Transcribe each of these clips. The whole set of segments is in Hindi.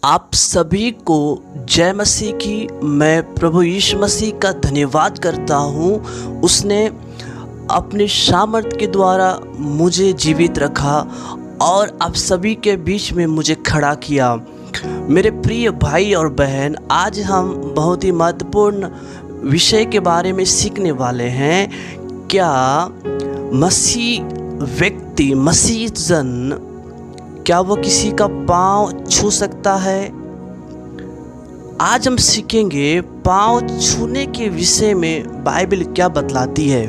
आप सभी को जय मसीह की। मैं प्रभु यीशु मसीह का धन्यवाद करता हूँ। उसने अपने सामर्थ के द्वारा मुझे जीवित रखा और आप सभी के बीच में मुझे खड़ा किया। मेरे प्रिय भाई और बहन, आज हम बहुत ही महत्वपूर्ण विषय के बारे में सीखने वाले हैं। क्या मसीह व्यक्ति, मसीह जन, क्या वो किसी का पाँव छू सकता है? आज हम सीखेंगे पाँव छूने के विषय में बाइबल क्या बतलाती है।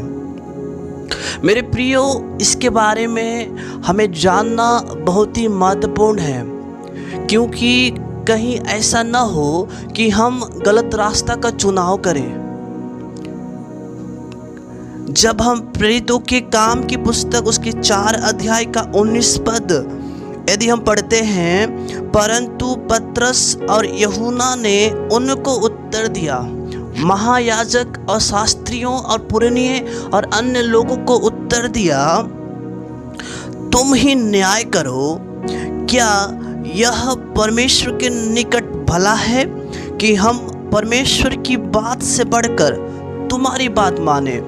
मेरे प्रियो, इसके बारे में हमें जानना बहुत ही महत्वपूर्ण है, क्योंकि कहीं ऐसा न हो कि हम गलत रास्ता का चुनाव करें। जब हम प्रेरितों के काम की पुस्तक उसके 4 अध्याय का 19 पद यदि हम पढ़ते हैं, परंतु पतरस और यूहन्ना ने उनको उत्तर दिया, महायाजक और शास्त्रियों और पुरनिये और अन्य लोगों को उत्तर दिया, तुम ही न्याय करो। क्या यह परमेश्वर के निकट भला है कि हम परमेश्वर की बात से बढ़कर तुम्हारी बात माने?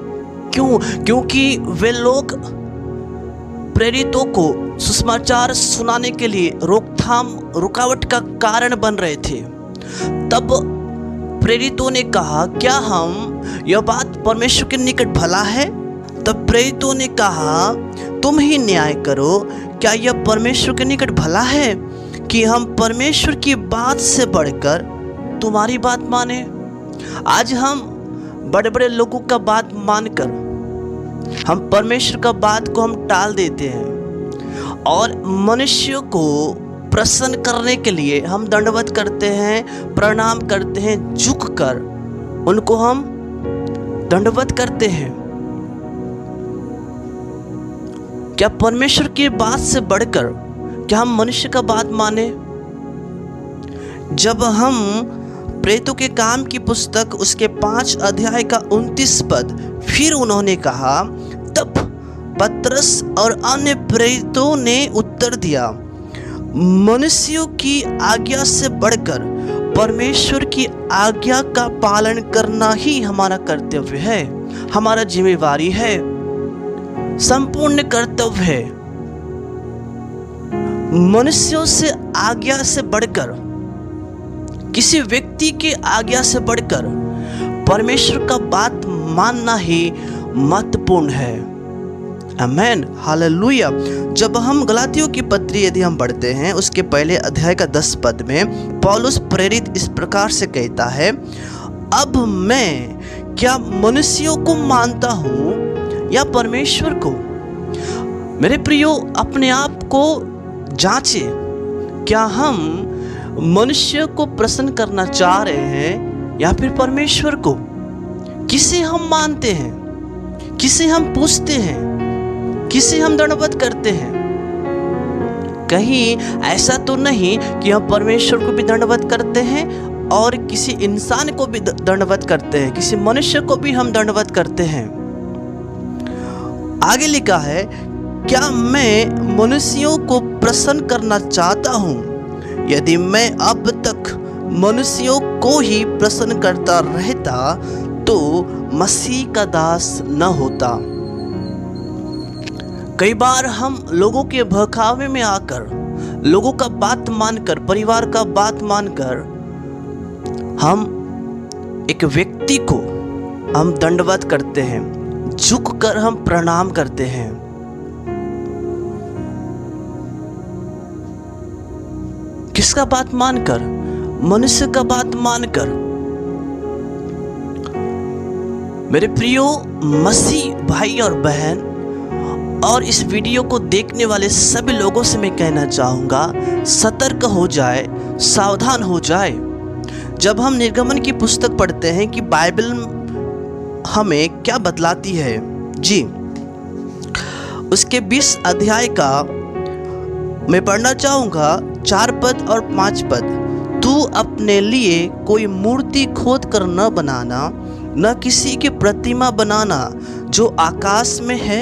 क्यों? क्योंकि वे लोग प्रेरितों को सुसमाचार सुनाने के लिए रुकावट का कारण बन रहे थे। तब प्रेरितों ने कहा, क्या हम यह बात परमेश्वर के निकट भला है? तब प्रेरितों ने कहा, तुम ही न्याय करो। क्या यह परमेश्वर के निकट भला है कि हम परमेश्वर की बात से बढ़कर तुम्हारी बात माने? आज हम बड़े बड़े लोगों का बात मानकर हम परमेश्वर का बात को हम टाल देते हैं और मनुष्यों को प्रसन्न करने के लिए हम दंडवत करते हैं, प्रणाम करते हैं, झुककर उनको हम दंडवत करते हैं। क्या परमेश्वर की बात से बढ़कर क्या हम मनुष्य का बात माने? जब हम प्रेरितों के काम की पुस्तक उसके 5 अध्याय का 29 पद, फिर उन्होंने कहा, तब पतरस और अन्य प्रेरितों ने उत्तर दिया, मनुष्यों की आज्ञा से बढ़कर परमेश्वर की आज्ञा का पालन करना ही हमारा कर्तव्य है, हमारा जिम्मेवारी है, संपूर्ण कर्तव्य है। मनुष्यों से आज्ञा से बढ़कर, किसी व्यक्ति के आज्ञा से बढ़कर परमेश्वर का बात मानना ही महत्वपूर्ण है। आमेन, हालेलुया। जब हम गलातियों की पत्री यदि हम पढ़ते हैं, उसके पहले अध्याय का 10 पद में पौलुस प्रेरित इस प्रकार से कहता है, अब मैं क्या मनुष्यों को मानता हूँ या परमेश्वर को? मेरे प्रियो, अपने आप को जांचे। क्या हम मनुष्य को प्रसन्न करना चाह रहे हैं या फिर परमेश्वर को? किसे हम मानते हैं, किसे हम पूछते हैं, किसे हम दंडवत करते हैं? कहीं ऐसा तो नहीं कि हम परमेश्वर को भी दंडवत करते हैं और किसी इंसान को भी दंडवत करते हैं, किसी मनुष्य को भी हम दंडवत करते हैं। आगे लिखा है, क्या मैं मनुष्यों को प्रसन्न करना चाहता हूँ? यदि मैं अब तक मनुष्यों को ही प्रसन्न करता रहता तो मसीह का दास न होता। कई बार हम लोगों के बहकावे में आकर, लोगों का बात मानकर, परिवार का बात मानकर हम एक व्यक्ति को हम दंडवत करते हैं, झुककर हम प्रणाम करते हैं। किसका बात मानकर? मनुष्य का बात मानकर। मेरे प्रियो मसीह भाई और बहन, और इस वीडियो को देखने वाले सभी लोगों से मैं कहना चाहूँगा, सतर्क हो जाए, सावधान हो जाए। जब हम निर्गमन की पुस्तक पढ़ते हैं कि बाइबल हमें क्या बतलाती है, जी, उसके 20 अध्याय का मैं पढ़ना चाहूँगा 4 पद और 5 पद। तू अपने लिए कोई मूर्ति खोद कर न बनाना, न किसी की प्रतिमा बनाना जो आकाश में है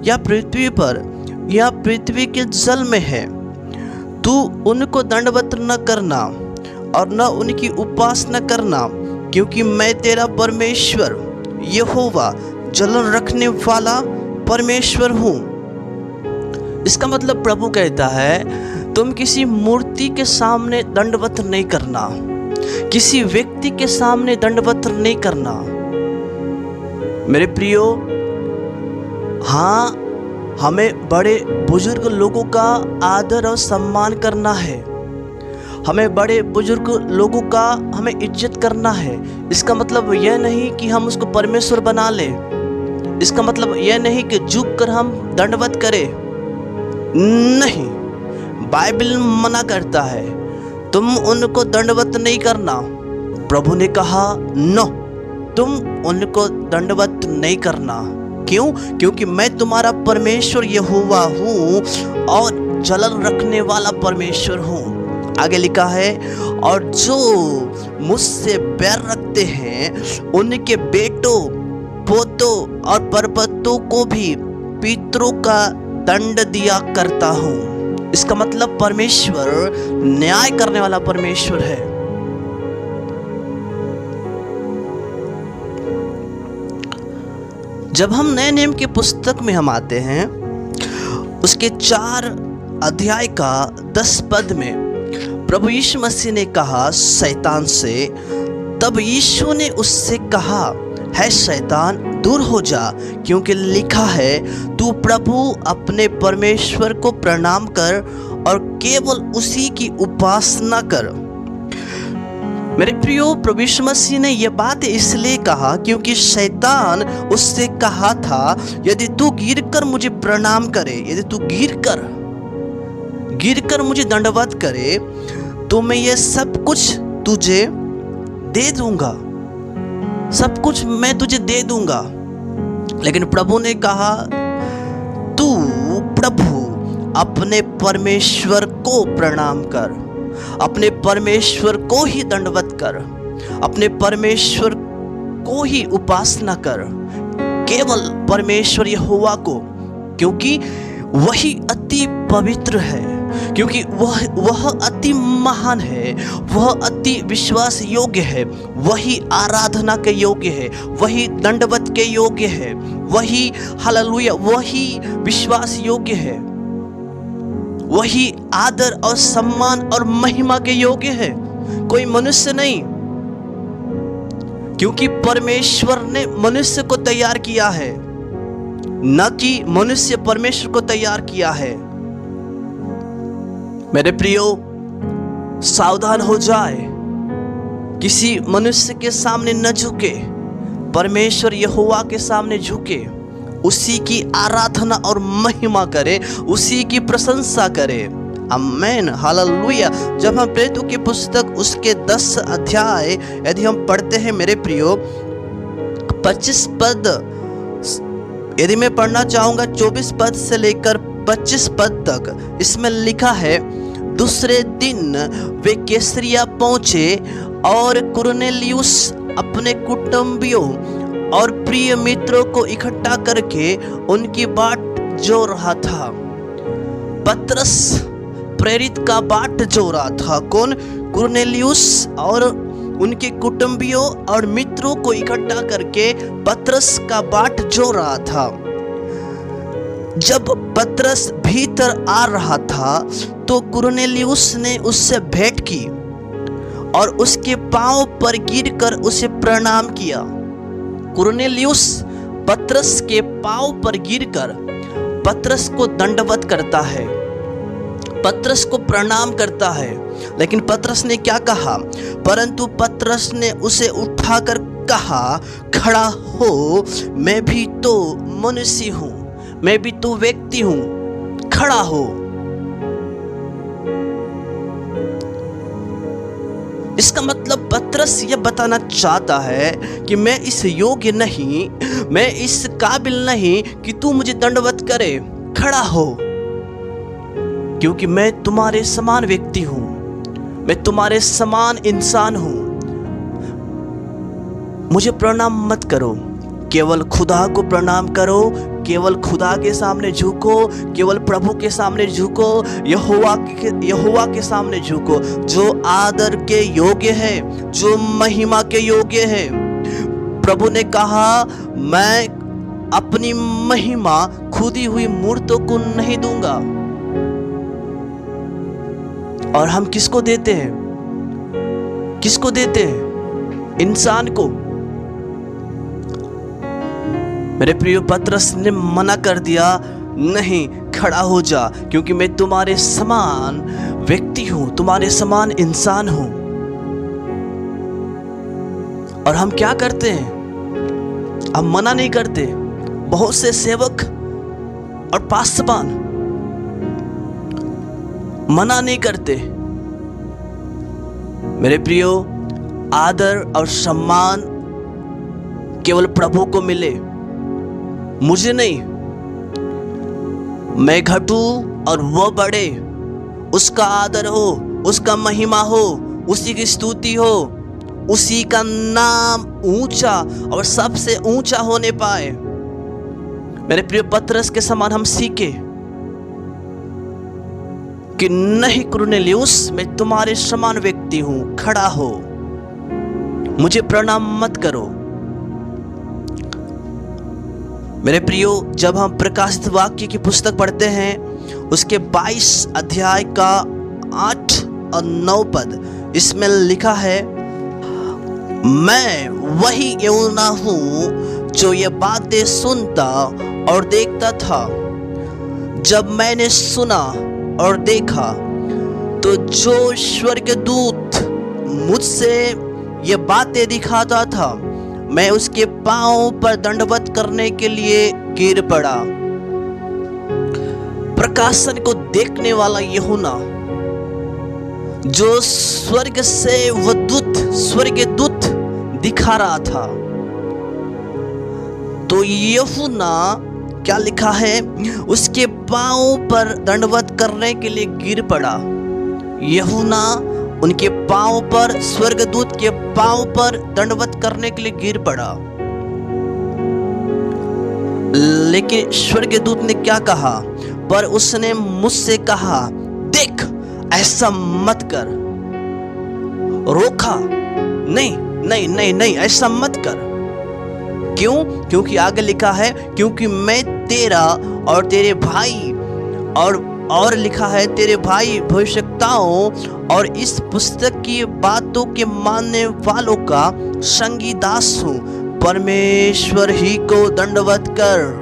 या पृथ्वी पर या पृथ्वी के जल में है। तू उनको दंडवत न करना, और न उनकी उपासना करना, क्योंकि मैं तेरा परमेश्वर यहोवा जलन रखने वाला परमेश्वर हूँ। इसका मतलब प्रभु कहता है तुम किसी मूर्ति के सामने दंडवत नहीं करना, किसी व्यक्ति के सामने दंडवत नहीं करना। मेरे प्रियो, हाँ, हमें बड़े बुजुर्ग लोगों का आदर और सम्मान करना है, हमें बड़े बुजुर्ग लोगों का हमें इज्जत करना है। इसका मतलब यह नहीं कि हम उसको परमेश्वर बना लें, इसका मतलब यह नहीं कि झुक कर हम दंडवत करें। नहीं, बाइबल मना करता है तुम उनको दंडवत नहीं करना। प्रभु ने कहा नो, तुम उनको दंडवत नहीं करना। क्यों? क्योंकि मैं तुम्हारा परमेश्वर यहोवा हूँ और जलन रखने वाला परमेश्वर हूँ। आगे लिखा है, और जो मुझसे बैर रखते हैं उनके बेटों, पोतों और परपतों को भी पितरों का दंड दिया करता हूँ। इसका मतलब परमेश्वर न्याय करने वाला परमेश्वर है। जब हम नए नियम की पुस्तक में हम आते हैं, उसके 4 अध्याय का 10 पद में प्रभु यीशु मसीह ने कहा शैतान से, तब यीशु ने उससे कहा, है शैतान दूर हो जा, क्योंकि लिखा है तू प्रभु अपने परमेश्वर को प्रणाम कर और केवल उसी की उपासना कर। मेरे प्रियो, प्रभु यीशु मसीह ने यह बात इसलिए कहा क्योंकि शैतान उससे कहा था, यदि तू गिरकर मुझे प्रणाम करे, यदि तू गिरकर मुझे दंडवत करे, तो मैं ये सब कुछ तुझे दे दूंगा, सब कुछ मैं तुझे दे दूंगा। लेकिन प्रभु ने कहा, तू प्रभु अपने परमेश्वर को प्रणाम कर, अपने परमेश्वर को ही दंडवत कर, अपने परमेश्वर को ही उपासना कर, केवल परमेश्वर यहोवा को, क्योंकि वही अति पवित्र है, क्योंकि वह अति महान है, वह अति विश्वास योग्य है, वही आराधना के योग्य है, वही दंडवत के योग्य है, वही हालेलुया, वही विश्वास योग्य है, वही आदर और सम्मान और महिमा के योग्य है, कोई मनुष्य नहीं। क्योंकि परमेश्वर ने मनुष्य को तैयार किया है, न कि मनुष्य परमेश्वर को तैयार किया है। मेरे प्रियो, सावधान हो जाए, किसी मनुष्य के सामने न झुके, परमेश्वर यहोवा के सामने झुके, उसी की आराधना और महिमा करे, उसी की प्रशंसा करे। आमेन, हालेलुया। जब हम प्रेरितों की पुस्तक उसके 10 अध्याय यदि हम पढ़ते हैं मेरे प्रियो, 25 पद यदि मैं पढ़ना चाहूँगा, 24 पद से लेकर 25 पद तक, इसमें लिखा है, दूसरे दिन वे कैसरिया पहुँचे और कुरनेलियुस अपने कुटुंबियों और प्रिय मित्रों को इकट्ठा करके उनकी बाट जो रहा था। पतरस प्रेरित का बाट जो रहा था। कौन? कुरनेलियुस और उनके कुटुंबियों और मित्रों को इकट्ठा करके पतरस का बाट जो रहा था। जब पतरस भीतर आ रहा था तो कुरनेलियुस ने उससे भेंट की और उसके पांव पर गिरकर उसे प्रणाम किया। कुरनेलियुस पतरस के पांव पर गिरकर पतरस को दंडवत करता है, पतरस को प्रणाम करता है। लेकिन पतरस ने क्या कहा? परंतु पतरस ने उसे उठाकर कहा, खड़ा हो, मैं भी तो मनुष्य हूं, मैं भी तो व्यक्ति हूं, खड़ा हो। इसका मतलब पतरस यह बताना चाहता है कि मैं इस योग्य नहीं, मैं इस काबिल नहीं कि तू मुझे दंडवत करे, खड़ा हो, क्योंकि मैं तुम्हारे समान व्यक्ति हूं, मैं तुम्हारे समान इंसान हूं। मुझे प्रणाम मत करो, केवल खुदा को प्रणाम करो, केवल खुदा के सामने झुको, केवल प्रभु के सामने झुको, यहोवा के सामने झुको, जो आदर के योग्य है, जो महिमा के योग्य है। प्रभु ने कहा, मैं अपनी महिमा खुदी हुई मूर्तों को नहीं दूंगा। और हम किसको देते हैं? किसको देते हैं? इंसान को। मेरे प्रिय, पतरस ने मना कर दिया, नहीं, खड़ा हो जा, क्योंकि मैं तुम्हारे समान व्यक्ति हूं, तुम्हारे समान इंसान हूं। और हम क्या करते हैं? हम मना नहीं करते। बहुत से सेवक और पासवान मना नहीं करते। मेरे प्रियो, आदर और सम्मान केवल प्रभु को मिले, मुझे नहीं। मैं घटूं और वो बढ़े, उसका आदर हो, उसका महिमा हो, उसी की स्तुति हो, उसी का नाम ऊंचा और सबसे ऊंचा होने पाए। मेरे प्रिय, पतरस के समान हम सीखे कि नहीं कुरनेलियुस, मैं तुम्हारे समान व्यक्ति हूं, खड़ा हो, मुझे प्रणाम मत करो। मेरे प्रियो, जब हम प्रकाशित वाक्य की पुस्तक पढ़ते हैं, उसके 22 अध्याय का 8 और 9 पद, इसमें लिखा है, मैं वही यूहन्ना हूं जो ये बातें सुनता और देखता था। जब मैंने सुना और देखा, तो जो स्वर्गदूत मुझसे ये बातें दिखाता था, मैं उसके पांव पर दंडवत करने के लिए गिर पड़ा। प्रकाशन को देखने वाला यूहन्ना, जो स्वर्ग से वो स्वर्गदूत दिखा रहा था, तो यूहन्ना क्या लिखा है? उसके पांव पर दंडवत करने के लिए गिर पड़ा। यूहन्ना उनके पांव पर, स्वर्गदूत के पांव पर दंडवत करने के लिए गिर पड़ा। लेकिन स्वर्गदूत ने क्या कहा? पर उसने मुझसे कहा, देख, ऐसा मत कर। रोका, नहीं नहीं नहीं नहीं, ऐसा मत कर। क्यों? क्योंकि आगे लिखा है, क्योंकि मैं तेरा और तेरे भाई और लिखा है, तेरे भाई भविष्यवक्ताओं और इस पुस्तक की बातों के मानने वालों का संगी दास हूं। परमेश्वर ही को दंडवत कर।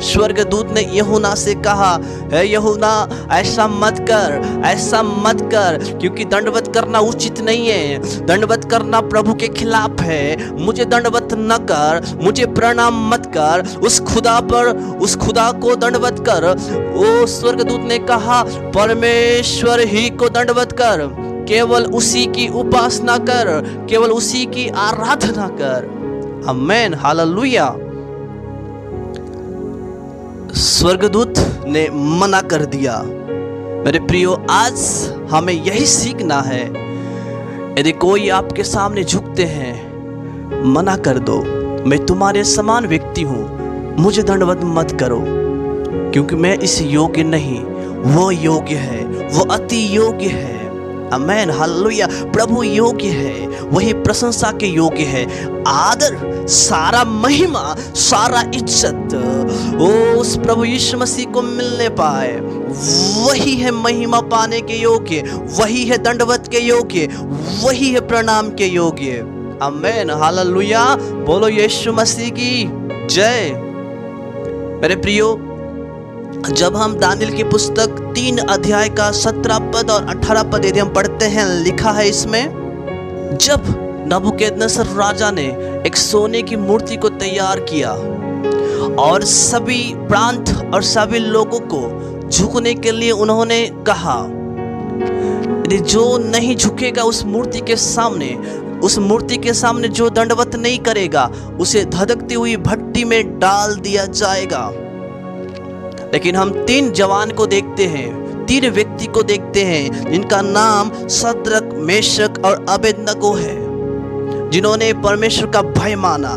स्वर्गदूत ने यूहन्ना से कहा, हे यूहन्ना, ऐसा मत कर, ऐसा मत कर, क्योंकि दंडवत करना उचित नहीं है, दंडवत करना प्रभु के खिलाफ है। मुझे दंडवत न कर, मुझे प्रणाम मत कर, उस खुदा को दंडवत कर। वो स्वर्गदूत ने कहा, परमेश्वर ही को दंडवत कर, केवल उसी की उपासना कर, केवल उसी की आराधना कर। आमीन, हालेलुया। स्वर्गदूत ने मना कर दिया। मेरे प्रियो, आज हमें यही सीखना है। यदि कोई आपके सामने झुकते हैं, मना कर दो, मैं तुम्हारे समान व्यक्ति हूं, मुझे दंडवत मत करो, क्योंकि मैं इस योग्य नहीं, वो योग्य है, वो अति योग्य है। आमीन, हालेलुया। प्रभु योग्य है, वही प्रशंसा के योग्य है। आदर, सारा महिमा, सारा इज्जत उस प्रभु यीशु मसीह को मिलने पाए। वही है महिमा पाने के योग्य, वही है दंडवत के योग्य, वही है प्रणाम के योग्य। आमीन, हालेलुया। बोलो यीशु मसीह की जय। मेरे प्रियो, जब हम दानियेल की पुस्तक 3 अध्याय का 17 पद और 18 पद यदि हम पढ़ते हैं, लिखा है इसमें, जब नबूकदनेस्सर राजा ने एक सोने की मूर्ति को तैयार किया और सभी प्रांत और सभी लोगों को झुकने के लिए उन्होंने कहा, यदि जो नहीं झुकेगा उस मूर्ति के सामने जो दंडवत नहीं करेगा, उसे धधकती हुई भट्टी में डाल दिया जाएगा। लेकिन हम 3 जवान को देखते हैं, 3 व्यक्ति को देखते हैं, जिनका नाम शद्रक, मेशक और अबेदनगो है, जिन्होंने परमेश्वर का भय माना।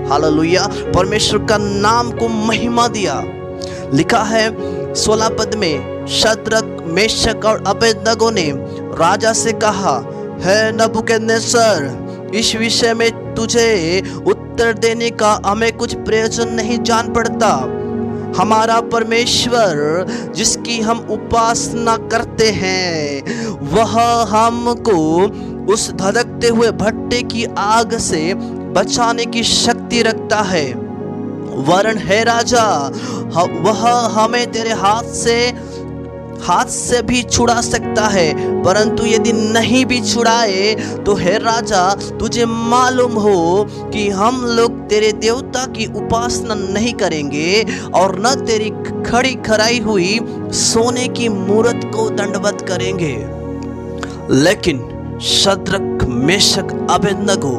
हालेलुया, परमेश्वर का नाम को महिमा दिया। लिखा है 16 पद में, शद्रक, मेशक और अबेदनगो ने राजा से कहा, है नबूकदनेस्सर, इस विषय में तुझे उत्तर देने का हमें कुछ प्रयोजन नहीं जान पड़ता। हमारा परमेश्वर जिसकी हम उपासना करते हैं वह हमको उस धधकते हुए भट्टे की आग से बचाने की शक्ति रखता है। वरन है राजा, वह हमें तेरे हाथ से भी छुड़ा सकता है, परंतु यदि नहीं भी छुड़ाए तो हे राजा, तुझे मालूम हो कि हम लोग तेरे देवता की उपासना नहीं करेंगे और न तेरी खड़ी खराई हुई सोने की मूरत को दंडवत करेंगे। लेकिन शद्रक, मेशक, अबेदनगो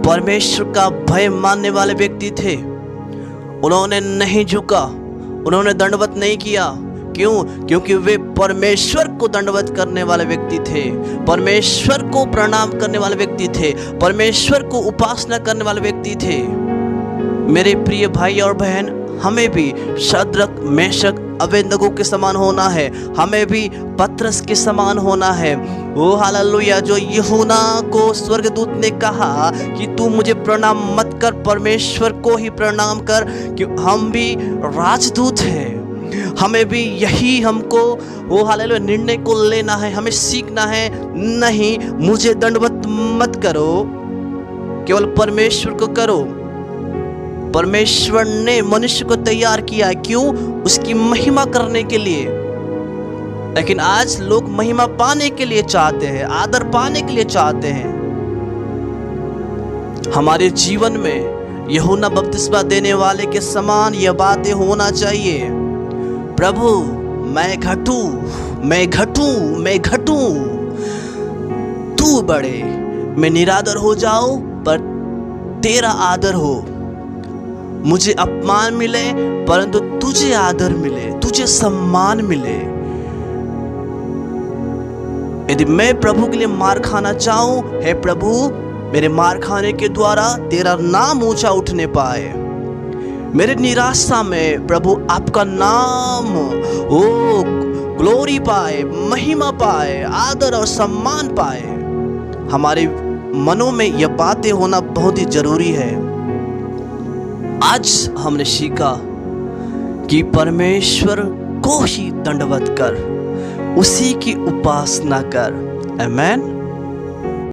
परमेश्वर का भय मानने वाले व्यक्ति थे। उन्होंने नहीं झुका, उन्होंने दंडवत नहीं किया। क्यों? क्योंकि वे परमेश्वर को दंडवत करने वाले व्यक्ति थे, परमेश्वर को प्रणाम करने वाले व्यक्ति थे, परमेश्वर को उपासना करने वाले व्यक्ति थे। मेरे प्रिय भाई और बहन, हमें भी शद्रक, मेशक, अबेदनगो के समान होना है। हमें भी पतरस के समान होना है। ओ हालेलुया, जो यूहन्ना को स्वर्गदूत ने कहा कि तू मुझे प्रणाम मत कर, परमेश्वर को ही प्रणाम कर, कि हम भी राजदूत हैं। हमें भी यही हमको वो हालेलुया निर्णय को लेना है, हमें सीखना है। नहीं, मुझे दंडवत मत करो, केवल परमेश्वर को करो। परमेश्वर ने मनुष्य को तैयार किया, क्यों? उसकी महिमा करने के लिए। लेकिन आज लोग महिमा पाने के लिए चाहते हैं, आदर पाने के लिए चाहते हैं। हमारे जीवन में यूहन्ना बपतिस्मा देने वाले के समान यह बातें होना चाहिए। प्रभु, मैं घटूं, तू बढ़े, मैं निरादर हो जाऊं पर तेरा आदर हो, मुझे अपमान मिले परंतु तुझे आदर मिले, तुझे सम्मान मिले। यदि मैं प्रभु के लिए मार खाना चाहूं, हे प्रभु, मेरे मार खाने के द्वारा तेरा नाम ऊंचा उठने पाए। मेरे निराशा में प्रभु आपका नाम ग्लोरी पाए, महिमा पाए, आदर और सम्मान पाए। हमारे मनों में यह बातें होना बहुत ही जरूरी है। आज हमने सीखा कि परमेश्वर को ही दंडवत कर, उसी की उपासना कर। आमेन।